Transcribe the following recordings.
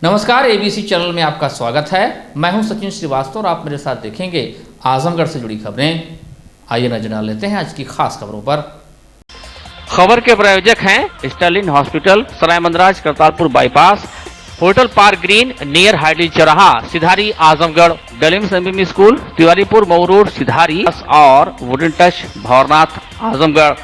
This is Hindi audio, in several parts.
नमस्कार, एबीसी चैनल में आपका स्वागत है। मैं हूं सचिन श्रीवास्तव और आप मेरे साथ देखेंगे आजमगढ़ से जुड़ी खबरें। आइए नजर डाल लेते हैं आज की खास खबरों पर। खबर के प्रायोजक हैं Sterling hospital, Sarai Mandraj, Kartarpur bypass, hotel park green, near hydel चौराहा, Sidhari, Azamgarh, Dalims MM school, Tiwaripur, Mau road, Sidhari और वुडन टच, भौरनाथ, आजमगढ़।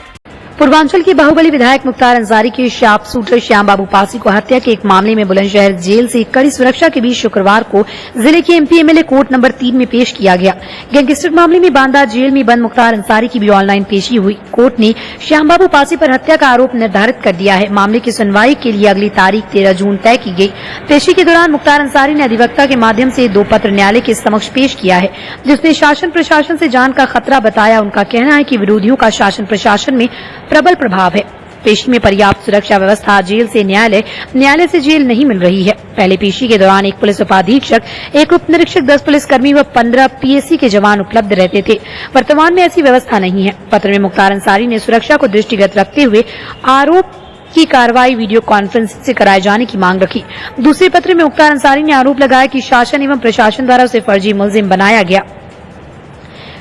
पूर्वांचल के बाहुबली विधायक मुख्तार अंसारी के शार्प शूटर श्याम बाबू पासी को हत्या के एक मामले में बुलंदशहर जेल से कड़ी सुरक्षा के बीच शुक्रवार को जिले के एमपी एमएलए कोर्ट नंबर 3 में पेश किया गया। गैंगस्टर मामले में बांदा जेल में बंद मुख्तार अंसारी की भी ऑनलाइन पेशी हुई। कोर्ट ने श्याम बाबू पासी पर हत्या का आरोप निर्धारित कर दिया है। मामले की सुनवाई के लिए अगली तारीख 13 जून तय की गई। पेशी के दौरान मुख्तार अंसारी ने अधिवक्ता के माध्यम से 2 पत्र न्यायालय के समक्ष पेश किया है, जिसमें शासन प्रशासन से जान का खतरा बताया। उनका कहना है कि विरोधियों का शासन प्रशासन में प्रबल प्रभाव है। पेशी में पर्याप्त सुरक्षा व्यवस्था, जेल से न्यायालय, न्यायालय से जेल नहीं मिल रही है। पहले पेशी के दौरान 1 पुलिस उपाधीक्षक, 1 उप निरीक्षक, 10 पुलिसकर्मी व 15 पीएससी के जवान उपलब्ध रहते थे। वर्तमान में ऐसी व्यवस्था नहीं है। पत्र में मुख्तार अंसारी ने सुरक्षा को दृष्टिगत रखते हुए आरोप की कार्रवाई वीडियो कॉन्फ्रेंसिंग से कराए जाने की मांग रखी। दूसरे पत्र में मुख्तार अंसारी ने आरोप लगाया कि शासन एवं प्रशासन द्वारा उसे फर्जी मुलजिम बनाया गया।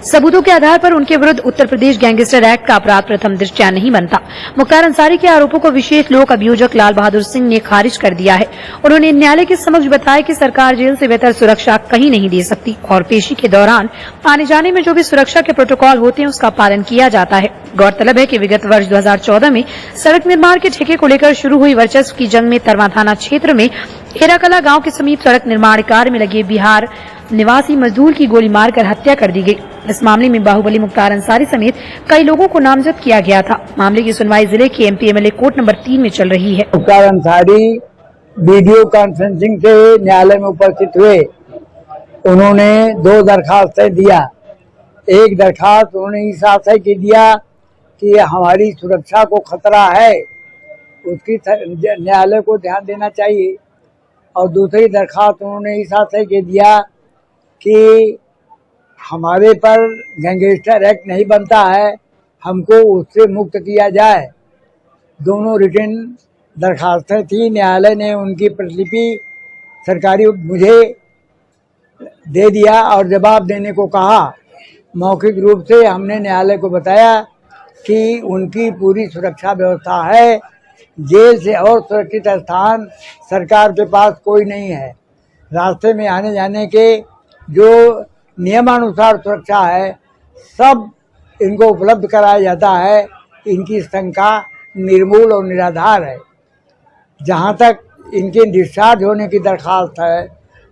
सबूतों के आधार पर उनके विरुद्ध उत्तर प्रदेश गैंगस्टर एक्ट का अपराध प्रथम दृष्टया नहीं बनता। मुख्तार अंसारी के आरोपों को विशेष लोक अभियोजक लाल बहादुर सिंह ने खारिज कर दिया है। उन्होंने न्यायालय के समक्ष बताया कि सरकार जेल से बेहतर सुरक्षा कहीं नहीं दे सकती और पेशी के दौरान आने जाने में जो भी सुरक्षा के प्रोटोकॉल होते हैं उसका पालन किया जाता है। गौरतलब है कि विगत वर्ष 2014 में सड़क निर्माण के ठेके को लेकर शुरू हुई वर्चस्व की जंग में तरवा थाना क्षेत्र में एराकला गांव के समीप सड़क निर्माण कार्य में लगे बिहार निवासी मजदूर की गोली मारकर हत्या कर दी गई। इस मामले में बाहुबली मुख्तार अंसारी समेत कई लोगों को नामजद किया गया था। मामले की सुनवाई जिले के एमपी एमएलए कोर्ट नंबर 3 में चल रही है। मुख्तार अंसारी वीडियो कॉन्फ्रेंसिंग से न्यायालय में उपस्थित हुए। उन्होंने 2 दरखास्तें दिया। एक दरखास्त उन्होंने इस आशय की दिया कि हमारी सुरक्षा को खतरा है, उसकी न्यायालय को ध्यान देना चाहिए। और दूसरी दरखास्त उन्होंने इस आशय के दिया कि हमारे पर गैंगस्टर एक्ट नहीं बनता है, हमको उससे मुक्त किया जाए। दोनों रिटन दरखास्तें थी। न्यायालय ने उनकी प्रतिलिपि सरकारी मुझे दे दिया और जवाब देने को कहा। मौखिक रूप से हमने न्यायालय को बताया कि उनकी पूरी सुरक्षा व्यवस्था है। जेल से और सुरक्षित स्थान सरकार के पास कोई नहीं है। रास्ते में आने जाने के जो नियमानुसार सुरक्षा है सब इनको उपलब्ध कराया जाता है। इनकी शंका निर्मूल और निराधार है। जहां तक इनके डिस्चार्ज होने की दरखास्त है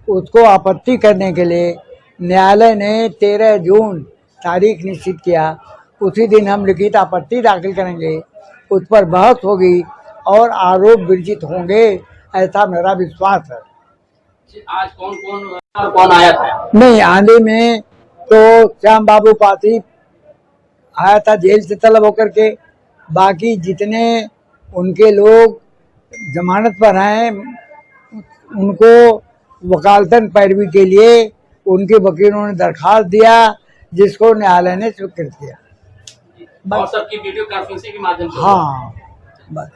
उसको आपत्ति करने के लिए न्यायालय ने 13 जून तारीख निश्चित किया। उसी दिन हम लिखित आपत्ति दाखिल करेंगे, उस पर बहस होगी और आरोप विरचित होंगे, ऐसा मेरा विश्वास है। आज कौन आया था? नहीं, आने में तो श्याम बाबू पासी आया था जेल से तलब होकर के। बाकी जितने उनके लोग जमानत पर हैं उनको वकालतन पैरवी के लिए उनके वकीलों ने दरखास्त दिया, जिसको न्यायालय ने स्वीकृत किया। और सबकी वीडियो कॉन्फ्रेंसिंग के माध्यम से। हाँ, बस।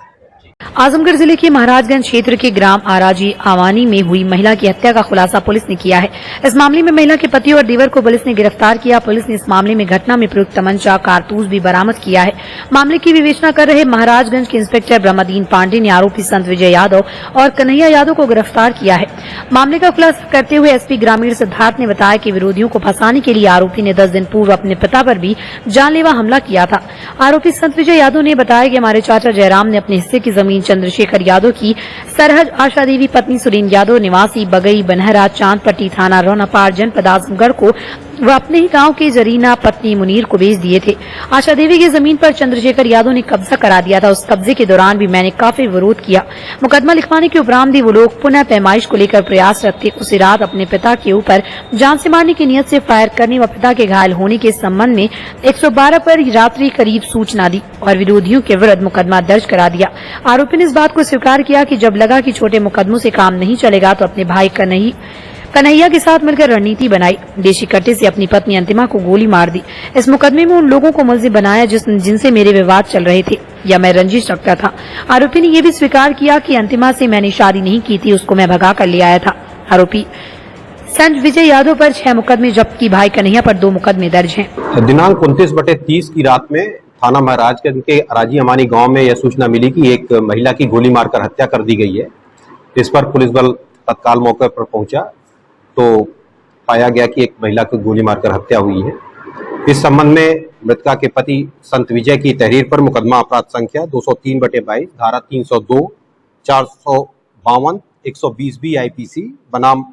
आजमगढ़ जिले के महाराजगंज क्षेत्र के ग्राम आराजी आवानी में हुई महिला की हत्या का खुलासा पुलिस ने किया है। इस मामले में महिला के पति और देवर को पुलिस ने गिरफ्तार किया। पुलिस ने इस मामले में घटना में प्रयुक्त तमंचा, कारतूस भी बरामद किया है। मामले की विवेचना कर रहे महाराजगंज के इंस्पेक्टर ब्रह्मदीन पांडे ने आरोपी संत विजय यादव और कन्हैया यादव को गिरफ्तार किया है। मामले का खुलासा करते हुए एसपी ग्रामीण सिद्धार्थ ने बताया कि विरोधियों को फंसाने के लिए आरोपी ने 10 दिन पूर्व अपने पिता पर भी जानलेवा हमला किया था। आरोपी संत विजय यादव ने बताया कि हमारे चाचा जयराम ने अपने हिस्से की जमीन चंद्रशेखर यादव की सरहद आशा देवी पत्नी सुरीन यादव निवासी बगई बनहरा चांदपट्टी थाना रौनापार जनपद आजमगढ़ को वह अपने ही गांव के जरीना पत्नी मुनीर को बेच दिए थे। आशा देवी की जमीन पर चंद्रशेखर यादव ने कब्जा करा दिया था। उस कब्जे के दौरान भी मैंने काफी विरोध किया। मुकदमा लिखवाने के उपरांत भी वो लोग पुनः पैमाइश को लेकर प्रयासरत थे। उसी रात अपने पिता के ऊपर जान से मारने की नियत से फायर करने व पिता के घायल होने के संबंध में 112 पर रात्रि करीब सूचना दी और विरोधियों के विरुद्ध मुकदमा दर्ज करा दिया। आरोपी ने इस बात को स्वीकार किया कि जब लगा कि छोटे मुकदमों से काम नहीं चलेगा तो अपने भाई कन्हैया के साथ मिलकर रणनीति बनाई। देशी कट्टे से अपनी पत्नी अंतिमा को गोली मार दी। इस मुकदमे में उन लोगों को मुलजिम बनाया जिनसे मेरे विवाद चल रहे थे। या मैं रंजिश रखता था। आरोपी ने यह भी स्वीकार किया कि अंतिमा से मैंने शादी नहीं की थी, उसको मैं भगा कर ले आया था। आरोपी संजय विजय यादव पर 6 मुकदमे जबकि भाई कन्हैया पर 2 मुकदमे दर्ज हैं। दिनांक 29/30 की रात में थाना महाराजगंज के राजी अमानी गांव में यह सूचना मिली कि एक महिला की गोली मारकर हत्या कर दी गई है। इस पर पुलिस बल तत्काल मौके पर पहुंचा तो पाया गया कि एक महिला की गोली मारकर हत्या हुई है। इस संबंध में मृतका के पति संत विजय की तहरीर पर मुकदमा अपराध संख्या 203/22 धारा 302 452 120B IPC बनाम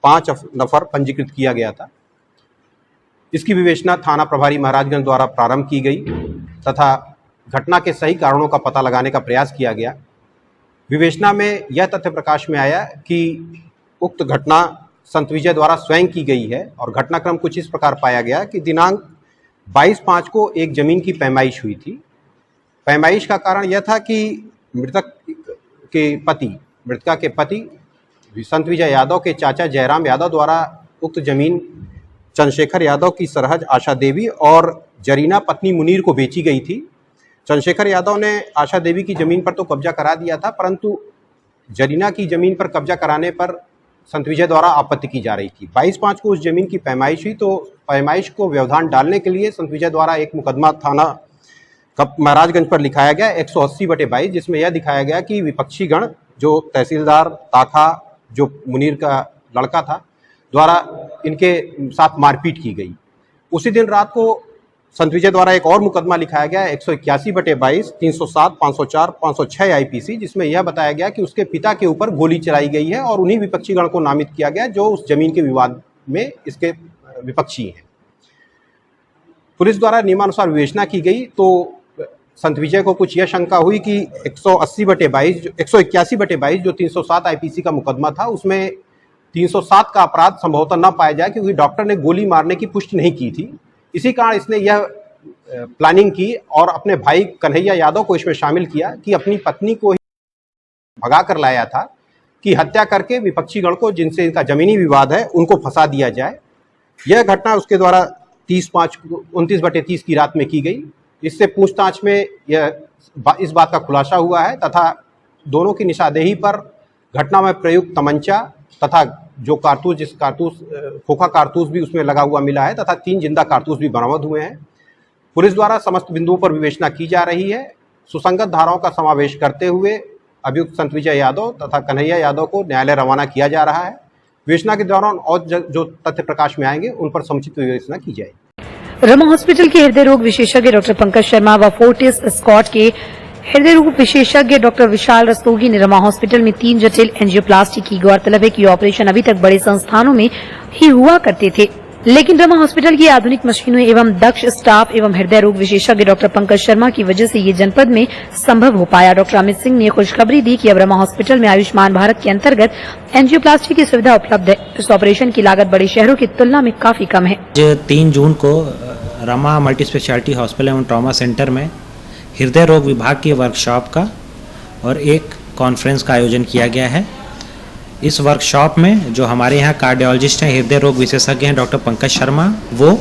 5 नफर पंजीकृत किया गया था। इसकी विवेचना थाना प्रभारी महाराजगंज द्वारा प्रारंभ की गई तथा घटना के सही कारणों का पता लगाने का प्रयास किया गया। विवेचना में यह तथ्य प्रकाश में आया कि उक्त घटना संत विजय द्वारा स्वयं की गई है और घटनाक्रम कुछ इस प्रकार पाया गया कि दिनांक 22/5 को एक जमीन की पैमाइश हुई थी। पैमाइश का कारण यह था कि मृतका के पति संत विजय यादव के चाचा जयराम यादव द्वारा उक्त जमीन चंद्रशेखर यादव की सरहद आशा देवी और जरीना पत्नी मुनीर को बेची गई थी। चंद्रशेखर यादव ने आशा देवी की जमीन पर तो कब्जा करा दिया था, परंतु जरीना की जमीन पर कब्जा कराने पर संत विजय द्वारा आपत्ति की जा रही थी। 22/5 को उस जमीन की पैमाइश हुई तो पैमाइश को व्यवधान डालने के लिए संत विजय द्वारा एक मुकदमा थाना महाराजगंज पर लिखाया गया 180/22, जिसमें यह दिखाया गया कि विपक्षी गण जो तहसीलदार ताखा जो मुनीर का लड़का था द्वारा इनके साथ मारपीट की गई। उसी दिन रात को संत विजय द्वारा एक और मुकदमा लिखाया गया 181/22 307 504 506 IPC, जिसमें यह बताया गया कि उसके पिता के ऊपर गोली चलाई गई है और उन्हीं विपक्षी गण को नामित किया गया जो उस जमीन के विवाद में इसके विपक्षी हैं। पुलिस द्वारा नियमानुसार विवेचना की गई तो संत विजय को कुछ यह शंका हुई कि 181/22 जो 307 IPC का मुकदमा था उसमें 307 का अपराध संभवतः न पाया जाए क्योंकि डॉक्टर ने गोली मारने की पुष्टि नहीं की थी। इसी कारण इसने यह प्लानिंग की और अपने भाई कन्हैया यादव को इसमें शामिल किया कि अपनी पत्नी को ही भगा कर लाया था कि हत्या करके विपक्षी गण को जिनसे इनका जमीनी विवाद है उनको फंसा दिया जाए। यह घटना उसके द्वारा 29/30 की रात में की गई। इससे पूछताछ में इस बात का खुलासा हुआ है तथा दोनों की निशानदेही पर घटना में प्रयुक्त तमंचा तथा जो खोखा कारतूस भी उसमें लगा हुआ मिला है तथा 3 जिंदा कारतूस भी बरामद हुए हैं। पुलिस द्वारा समस्त बिंदुओं पर विवेचना की जा रही है। सुसंगत धाराओं का समावेश करते हुए अभियुक्त संत विजय यादव तथा कन्हैया यादव को न्यायालय रवाना किया जा रहा है। विवेचना के दौरान और जो तथ्य प्रकाश में आएंगे उन पर समुचित विवेचना की जाएगी। रमा हॉस्पिटल के हृदय रोग विशेषज्ञ डॉक्टर पंकज शर्मा व फोर्टिस स्कॉट के हृदय रोग विशेषज्ञ डॉक्टर विशाल रस्तोगी ने रमा हॉस्पिटल में 3 जटिल एंजियोप्लास्टी की। गौरतलब है कि ऑपरेशन अभी तक बड़े संस्थानों में ही हुआ करते थे, लेकिन रमा हॉस्पिटल की आधुनिक मशीनों एवं दक्ष स्टाफ एवं हृदय रोग विशेषज्ञ डॉक्टर पंकज शर्मा की वजह से ये जनपद में संभव हो पाया। डॉक्टर अमित सिंह ने खुशखबरी दी कि अब रमा हॉस्पिटल में आयुष्मान भारत के अंतर्गत एंजियोप्लास्टी की सुविधा उपलब्ध है। इस ऑपरेशन की लागत बड़े शहरों की तुलना में काफी कम है। 3 जून को रमा मल्टी स्पेशलिटी हॉस्पिटल एवं ट्रॉमा सेंटर में हृदय रोग विभाग की वर्कशॉप का और एक कॉन्फ्रेंस का आयोजन किया गया है। इस वर्कशॉप में जो हमारे यहाँ कार्डियोलॉजिस्ट हैं, हृदय रोग विशेषज्ञ हैं डॉक्टर पंकज शर्मा वो,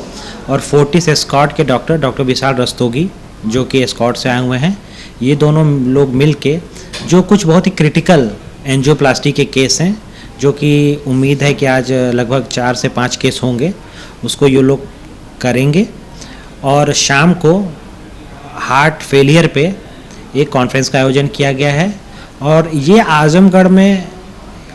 और फोर्टिस स्कॉट के डॉक्टर विशाल रस्तोगी जो कि स्कॉट से आए हुए हैं, ये दोनों लोग मिल के जो कुछ बहुत ही क्रिटिकल एंजियोप्लास्टी के केस हैं, जो कि उम्मीद है कि आज लगभग 4 से 5 केस होंगे, उसको ये लोग करेंगे। और शाम को हार्ट फेलियर पे एक कॉन्फ्रेंस का आयोजन किया गया है और ये आजमगढ़ में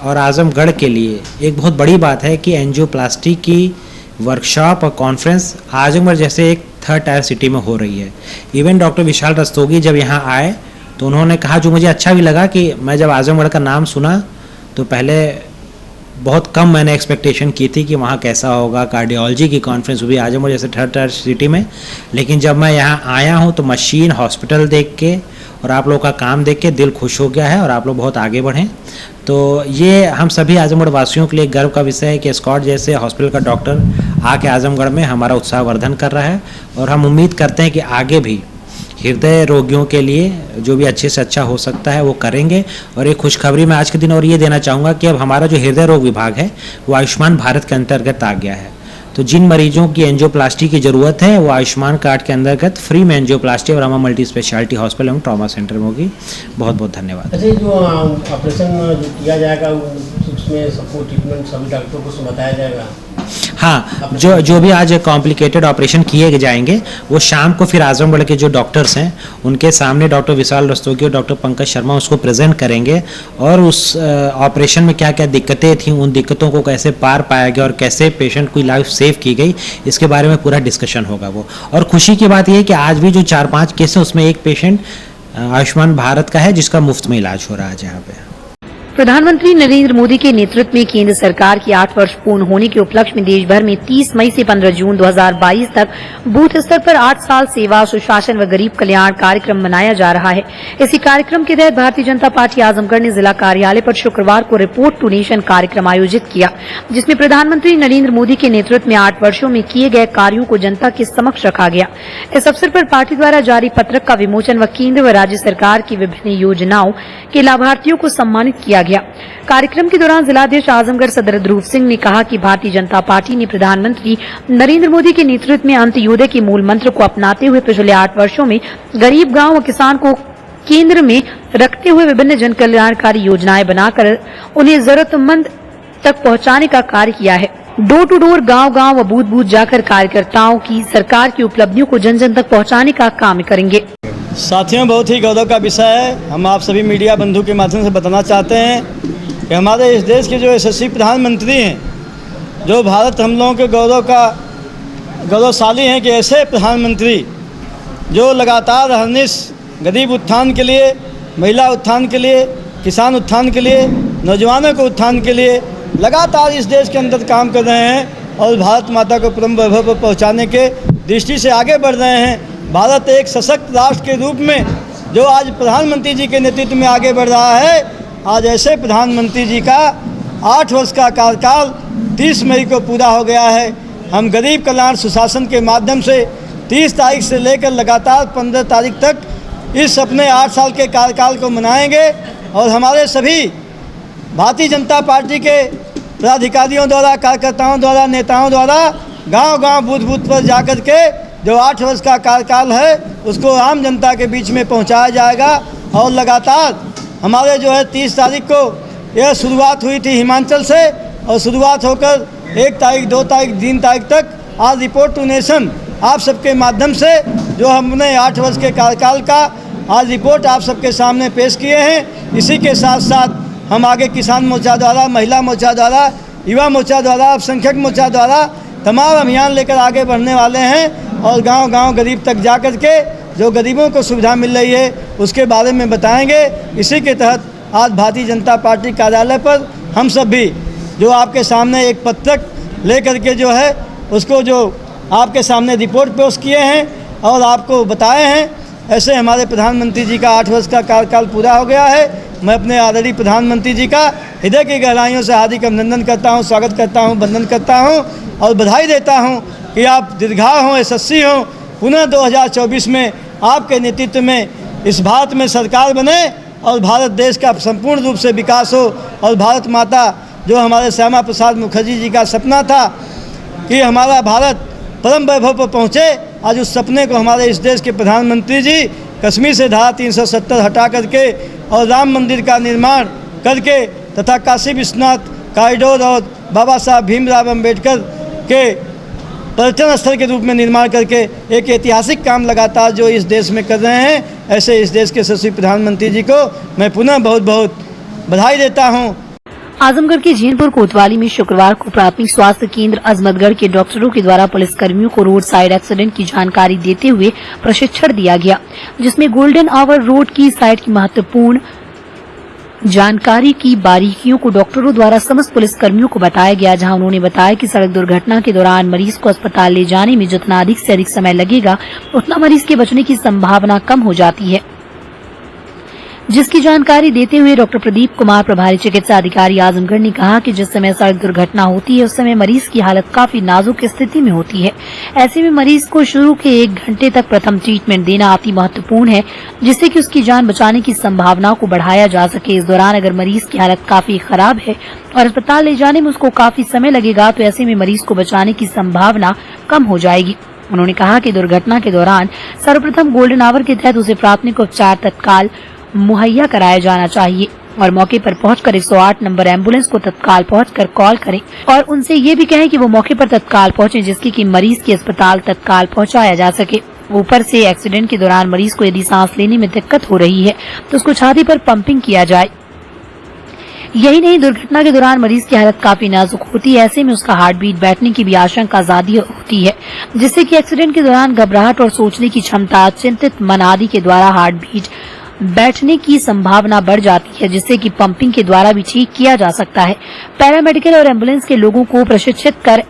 और आजमगढ़ के लिए एक बहुत बड़ी बात है कि एंजियोप्लास्टी की वर्कशॉप और कॉन्फ्रेंस आजमगढ़ जैसे एक 3rd टायर सिटी में हो रही है। इवन डॉक्टर विशाल रस्तोगी जब यहाँ आए तो उन्होंने कहा, जो मुझे अच्छा भी लगा कि मैं जब आजमगढ़ का नाम सुना तो पहले बहुत कम मैंने एक्सपेक्टेशन की थी कि वहाँ कैसा होगा, कार्डियोलॉजी की कॉन्फ्रेंस भी आजमगढ़ जैसे 3rd टायर सिटी में, लेकिन जब मैं यहाँ आया हूँ तो मशीन, हॉस्पिटल देख के और आप लोग का काम देख के दिल खुश हो गया है और आप लोग बहुत आगे बढ़ें। तो ये हम सभी आजमगढ़ वासियों के लिए गर्व का विषय है कि स्कॉट जैसे हॉस्पिटल का डॉक्टर आके आजमगढ़ में हमारा उत्साहवर्धन कर रहा है और हम उम्मीद करते हैं कि आगे भी हृदय रोगियों के लिए जो भी अच्छे से अच्छा हो सकता है वो करेंगे। और एक खुशखबरी मैं आज के दिन और ये देना चाहूँगा कि अब हमारा जो हृदय रोग विभाग है वो आयुष्मान भारत के अंतर्गत आ गया है। तो जिन मरीजों की एंजियोप्लास्टी की ज़रूरत है वो आयुष्मान कार्ड के अंतर्गत फ्री में एंजियोप्लास्टी और रमा मल्टी स्पेशलिटी हॉस्पिटल एवं ट्रॉमा सेंटर में होगी। बहुत बहुत धन्यवाद। अच्छा, जो ऑपरेशन जो किया जाएगा उसमें सबको ट्रीटमेंट सभी डॉक्टरों को बताया जाएगा? हाँ, जो भी आज कॉम्प्लिकेटेड ऑपरेशन किए जाएंगे वो शाम को फिर आजमगढ़ के जो डॉक्टर्स हैं उनके सामने डॉक्टर विशाल रस्तोगी और डॉक्टर पंकज शर्मा उसको प्रेजेंट करेंगे और उस ऑपरेशन में क्या क्या दिक्कतें थी, उन दिक्कतों को कैसे पार पाया गया और कैसे पेशेंट की लाइफ सेव की गई, इसके बारे में पूरा डिस्कशन होगा वो। और खुशी की बात यह है कि आज भी जो 4-5 केस है उसमें एक पेशेंट आयुष्मान भारत का है जिसका मुफ्त में इलाज हो रहा है जहाँ पे। प्रधानमंत्री नरेंद्र मोदी के नेतृत्व में केंद्र सरकार की 8 वर्ष पूर्ण होने के उपलक्ष्य में देश भर में 30 मई से 15 जून 2022 तक बूथ स्तर पर 8 साल सेवा, सुशासन व गरीब कल्याण कार्यक्रम मनाया जा रहा है। इसी कार्यक्रम के तहत भारतीय जनता पार्टी आजमगढ़ ने जिला कार्यालय पर शुक्रवार को रिपोर्ट टू नेशन कार्यक्रम आयोजित किया, जिसमें प्रधानमंत्री नरेंद्र मोदी के नेतृत्व में 8 वर्षों में किए गए कार्यों को जनता के समक्ष रखा गया। इस अवसर पर पार्टी द्वारा जारी पत्रक का विमोचन व केंद्र व राज्य सरकार की विभिन्न योजनाओं के लाभार्थियों को सम्मानित किया गया। कार्यक्रम के दौरान जिलाध्यक्ष आजमगढ़ सदर ध्रुव सिंह ने कहा कि भारतीय जनता पार्टी ने प्रधानमंत्री नरेंद्र मोदी के नेतृत्व में अंत्योदय के मूल मंत्र को अपनाते हुए पिछले 8 वर्षों में गरीब गांव व किसान को केंद्र में रखते हुए विभिन्न जन कल्याणकारी योजनाएं बनाकर उन्हें जरूरतमंद तक पहुंचाने का कार्य किया है। डोर टू डोर, गांव-गांव व बूथ-बूथ जाकर कार्यकर्ताओं की सरकार की उपलब्धियों को जन जन तक पहुंचाने का काम करेंगे। साथियों, बहुत ही गौरव का विषय है। हम आप सभी मीडिया बंधु के माध्यम से बताना चाहते हैं कि हमारे इस देश के जो यशस्वी प्रधानमंत्री हैं, जो भारत हम लोगों के गौरवशाली हैं कि ऐसे प्रधानमंत्री जो लगातार हरनिश गरीब उत्थान के लिए, महिला उत्थान के लिए, किसान उत्थान के लिए, नौजवानों को उत्थान के लिए लगातार इस देश के अंदर काम कर रहे हैं और भारत माता को परम वैभव पर पहुँचाने के दृष्टि से आगे बढ़ रहे हैं। भारत एक सशक्त राष्ट्र के रूप में जो आज प्रधानमंत्री जी के नेतृत्व में आगे बढ़ रहा है, आज ऐसे प्रधानमंत्री जी का 8 वर्ष का कार्यकाल 30 मई को पूरा हो गया है। हम गरीब कल्याण सुशासन के माध्यम से 30 तारीख से लेकर लगातार 15 तारीख तक इस अपने 8 साल के कार्यकाल को मनाएंगे और हमारे सभी भारतीय जनता पार्टी के पदाधिकारियों द्वारा, कार्यकर्ताओं द्वारा, नेताओं द्वारा गांव-गांव, बूथ-बूथ पर जाकर के जो 8 वर्ष का कार्यकाल है उसको आम जनता के बीच में पहुंचाया जाएगा। और लगातार हमारे जो है 30 तारीख को यह शुरुआत हुई थी हिमाचल से और शुरुआत होकर 1 तारीख, 2 तारीख, 3 तारीख तक आज रिपोर्ट टू नेशन आप सबके माध्यम से जो हमने 8 वर्ष के कार्यकाल का आज रिपोर्ट आप सबके सामने पेश किए हैं। इसी के साथ साथ हम आगे किसान मोर्चा द्वारा, महिला मोर्चा द्वारा, युवा मोर्चा द्वारा, अल्पसंख्यक मोर्चा द्वारा तमाम अभियान लेकर आगे बढ़ने वाले हैं और गांव-गांव गरीब तक जाकर के जो गरीबों को सुविधा मिल रही है उसके बारे में बताएंगे। इसी के तहत आज भारतीय जनता पार्टी कार्यालय पर हम सब भी जो आपके सामने एक पत्रक लेकर के जो है उसको जो आपके सामने रिपोर्ट पेश किए हैं और आपको बताए हैं। ऐसे हमारे प्रधानमंत्री जी का 8 वर्ष का कार्यकाल पूरा हो गया है। मैं अपने आदरणीय प्रधानमंत्री जी का हृदय की गहराइयों से हार्दिक अभिनंदन करता हूं, स्वागत करता हूं, वंदन करता हूं और बधाई देता हूं कि आप दीर्घायु हों, यशस्वी हों, पुनः 2024 में आपके नेतृत्व में इस भारत में सरकार बने और भारत देश का संपूर्ण रूप से विकास हो और भारत माता जो हमारे श्यामा प्रसाद मुखर्जी जी का सपना था कि हमारा भारत परम वैभव पर पहुँचे, आज उस सपने को हमारे इस देश के प्रधानमंत्री जी कश्मीर से धारा 370 हटा करके और राम मंदिर का निर्माण करके तथा काशी विश्वनाथ कॉरिडोर और बाबा साहब भीमराव अम्बेडकर के पर्यटन स्थल के रूप में निर्माण करके एक ऐतिहासिक काम लगातार जो इस देश में कर रहे हैं, ऐसे इस देश के यशस्वी प्रधानमंत्री जी को मैं पुनः बहुत बहुत बधाई देता हूं। आजमगढ़ के जैनपुर कोतवाली में शुक्रवार को प्राथमिक स्वास्थ्य केंद्र अजमतगढ़ के डॉक्टरों के द्वारा पुलिसकर्मियों को रोड साइड एक्सीडेंट की जानकारी देते हुए प्रशिक्षण दिया गया, जिसमें गोल्डन आवर रोड की साइड की महत्वपूर्ण जानकारी की बारीकियों को डॉक्टरों द्वारा समस्त पुलिसकर्मियों को बताया गया, जहां उन्होंने बताया कि सड़क दुर्घटना के दौरान मरीज को अस्पताल ले जाने में जितना अधिक से अधिक समय लगेगा उतना मरीज के बचने की संभावना कम हो जाती है। जिसकी जानकारी देते हुए डॉक्टर प्रदीप कुमार, प्रभारी चिकित्सा अधिकारी आजमगढ़ ने कहा कि जिस समय सड़क दुर्घटना होती है उस समय मरीज की हालत काफी नाजुक स्थिति में होती है। ऐसे में मरीज को शुरू के 1 घंटे तक प्रथम ट्रीटमेंट देना अति महत्वपूर्ण है, जिससे कि उसकी जान बचाने की संभावनाओं को बढ़ाया जा सके। इस दौरान अगर मरीज की हालत काफी खराब है और अस्पताल ले जाने में उसको काफी समय लगेगा तो ऐसे में मरीज को बचाने की संभावना कम हो जाएगी। उन्होंने कहा कि दुर्घटना के दौरान सर्वप्रथम गोल्डन आवर के तहत उसे प्राथमिक उपचार तत्काल मुहैया कराया जाना चाहिए और मौके पर पहुंचकर 108 नंबर एम्बुलेंस को तत्काल पहुंचकर कॉल करें और उनसे ये भी कहें कि वो मौके पर तत्काल पहुंचे, जिसकी कि मरीज के अस्पताल तत्काल पहुंचाया जा सके। ऊपर से एक्सीडेंट के दौरान मरीज को यदि सांस लेने में दिक्कत हो रही है तो उसको छाती पर पंपिंग किया जाए। यही नहीं, दुर्घटना के दौरान मरीज की हालत काफी नाजुक होती है, ऐसे में उसका हार्ट बीट बैठने की भी आशंका ज्यादा होती है, जिससे कि एक्सीडेंट के दौरान घबराहट और सोचने की क्षमता, चिंतित मन आदि के द्वारा हार्ट बीट बैठने की संभावना बढ़ जाती है, जिससे कि पंपिंग के द्वारा भी ठीक किया जा सकता है। पैरामेडिकल और एम्बुलेंस के लोगों को प्रशिक्षित कर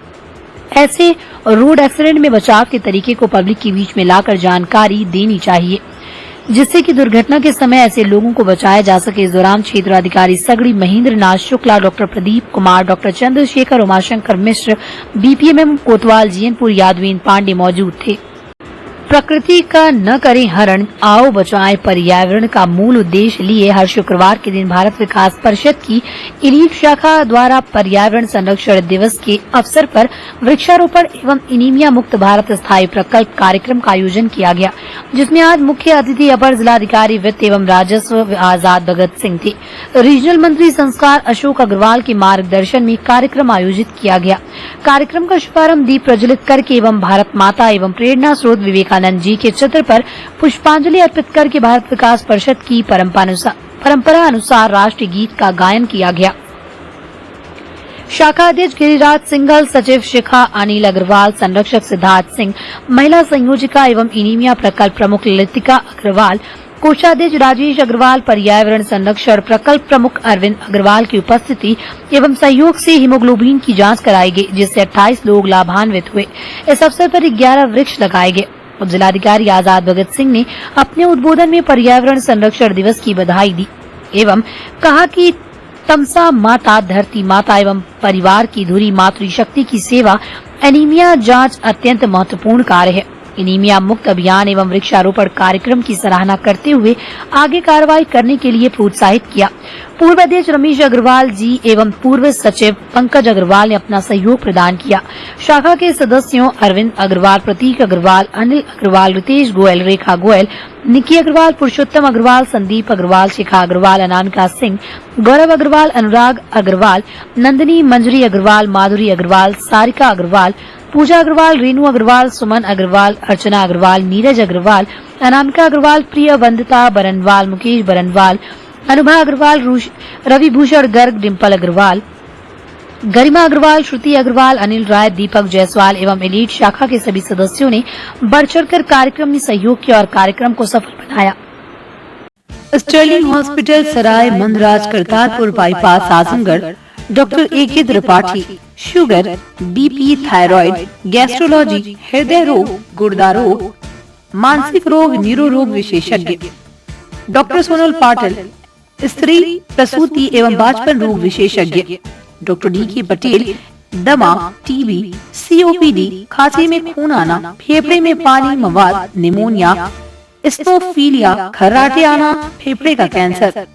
ऐसे रोड एक्सीडेंट में बचाव के तरीके को पब्लिक के बीच में लाकर जानकारी देनी चाहिए, जिससे कि दुर्घटना के समय ऐसे लोगों को बचाया जा सके। इस दौरान क्षेत्राधिकारी सगड़ी महेंद्र नाथ शुक्ला, डॉक्टर प्रदीप कुमार, डॉक्टर चंद्रशेखर, उमाशंकर मिश्र, बीपीएमएम कोतवाल, जीएनपुर, यादवीन पांडे मौजूद थे। प्रकृति का न करें हरण, आओ बचाएं पर्यावरण का मूल उद्देश्य लिए हर शुक्रवार के दिन भारत विकास परिषद की इलीट शाखा द्वारा पर्यावरण संरक्षण दिवस के अवसर पर वृक्षारोपण एवं एनीमिया मुक्त भारत स्थायी प्रकल्प कार्यक्रम का आयोजन किया गया, जिसमें आज मुख्य अतिथि अपर जिलाधिकारी वित्त एवं राजस्व आजाद भगत सिंह थे। रीजनल मंत्री संस्कार अशोक अग्रवाल के मार्गदर्शन में कार्यक्रम आयोजित किया गया। कार्यक्रम का शुभारंभ दीप प्रज्वलित करके एवं भारत माता एवं प्रेरणा स्रोत विवेकानंद जी के चित्र पर पुष्पांजलि अर्पित करके भारत विकास परिषद की परंपरा अनुसार राष्ट्रीय गीत का गायन किया गया। शाखा अध्यक्ष गिरिराज सिंघल, सचिव शिखा अनिल अग्रवाल, संरक्षक सिद्धार्थ सिंह, महिला संयोजिका एवं एनीमिया प्रकल्प प्रमुख ललितिका अग्रवाल, कोषाध्यक्ष राजेश अग्रवाल, पर्यावरण संरक्षण प्रकल्प प्रमुख अरविंद अग्रवाल की उपस्थिति एवं सहयोग से हीमोग्लोबिन की जांच कराई गई, जिससे 28 लोग लाभान्वित हुए। इस अवसर पर 11 वृक्ष लगाए गए। उप जिलाधिकारी आजाद भगत सिंह ने अपने उद्बोधन में पर्यावरण संरक्षण दिवस की बधाई दी एवं कहा कि तमसा माता, धरती माता एवं परिवार की धुरी मातृशक्ति की सेवा एनीमिया जांच अत्यंत महत्वपूर्ण कार्य है। एनीमिया मुक्त अभियान एवं वृक्षारोपण कार्यक्रम की सराहना करते हुए आगे कार्रवाई करने के लिए प्रोत्साहित किया। पूर्व अध्यक्ष रमेश अग्रवाल जी एवं पूर्व सचिव पंकज अग्रवाल ने अपना सहयोग प्रदान किया। शाखा के सदस्यों अरविंद अग्रवाल, प्रतीक अग्रवाल, अनिल अग्रवाल, रितेश गोयल, रेखा गोयल, निकी अग्रवाल, पुरुषोत्तम अग्रवाल, संदीप अग्रवाल, शिखा अग्रवाल, अनामिका सिंह, गौरव अग्रवाल, अनुराग अग्रवाल, नंदिनी मंजरी अग्रवाल, माधुरी अग्रवाल, सारिका अग्रवाल, पूजा अग्रवाल, रेणु अग्रवाल, सुमन अग्रवाल, अर्चना अग्रवाल, नीरज अग्रवाल, अनामिका अग्रवाल, प्रिय वंदिता बरनवाल, मुकेश बरनवाल, अनुभा अग्रवाल, रवि भूषण गर्ग, डिम्पल अग्रवाल, गरिमा अग्रवाल, श्रुति अग्रवाल, अनिल राय, दीपक जायसवाल एवं एलीट शाखा के सभी सदस्यों ने बढ़ चढ़कर कार्यक्रम में सहयोग किया और कार्यक्रम को सफल बनाया। Sterling hospital, Sarai Mandraj, Kartarpur bypass, Azamgarh. Doctor A.K. Tripathi, sugar, BP, thyroid, gastrology, हृदय रोग, गुर्दा रोग, मानसिक रोग, न्यूरो रोग विशेषज्ञ। डॉक्टर सोनल पाटिल, स्त्री प्रसूति एवं बाजपन रोग विशेषज्ञ। Doctor D.K. पटेल, दमा, टीबी, COPD, खांसी में खून आना, फेफड़े में पानी मवाद, निमोनिया, स्टोफीलिया, खर्राटे आना, फेफड़े का कैंसर।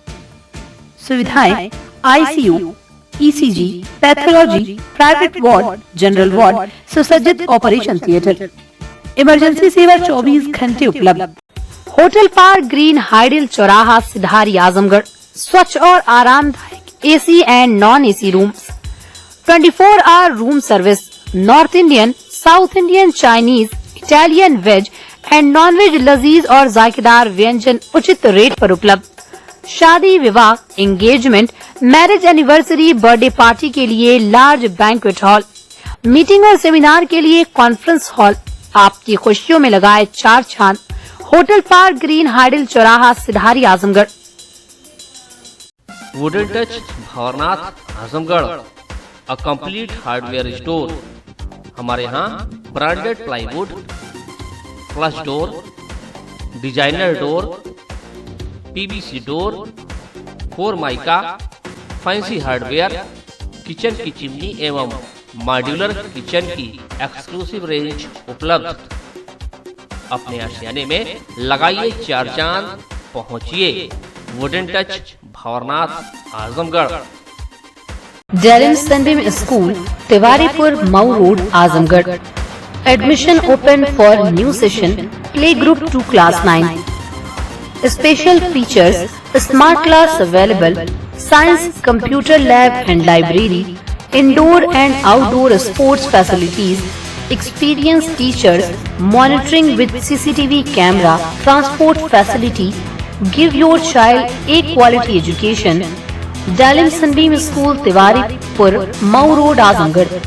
सुविधाएं ICU, ECG, pathology, private ward, general ward, सुसज्जित ऑपरेशन थिएटर। इमरजेंसी सेवा 24 घंटे उपलब्ध। होटल पार्क ग्रीन, हाइडिल चौराहा, सिधारी, आजमगढ़। स्वच्छ और आरामदायक AC and non AC rooms, 24 hour room service, north Indian, south Indian, Chinese, Italian, veg and non veg लजीज और जायकेदार व्यंजन उचित रेट पर उपलब्ध। शादी, विवाह, engagement, marriage anniversary, birthday party के लिए लार्ज बैंक्वेट हॉल, मीटिंग और सेमिनार के लिए कॉन्फ्रेंस हॉल। आपकी खुशियों में लगाए 4 चांद। होटल पार्क ग्रीन, हाइडिल चौराहा, Sidhari, Azamgarh. Wooden touch, Bhawarnath, Azamgarh. A complete hardware store. हमारे यहाँ branded plywood, flush door, designer door, PVC door, 4 mica, fancy hardware, kitchen की चिमनी एवं मॉड्यूलर किचन की एक्सक्लूसिव रेंज उपलब्ध। अपने आशियाने में लगाइए 4 चांद, पहुंचिए wooden touch, Bhanwarnath, Azamgarh. Dalims Sunbeam school, Tiwaripur, Mau road, Azamgarh. Admission open for new session. Play group to class 9. Special features: smart class available, science, computer lab and library, indoor and outdoor sports facilities, experienced teachers, monitoring with CCTV camera, transport facility. Give your child a quality education. Dalim Sunbeam School, Tiwaripur, Mau Road, Azamgarh.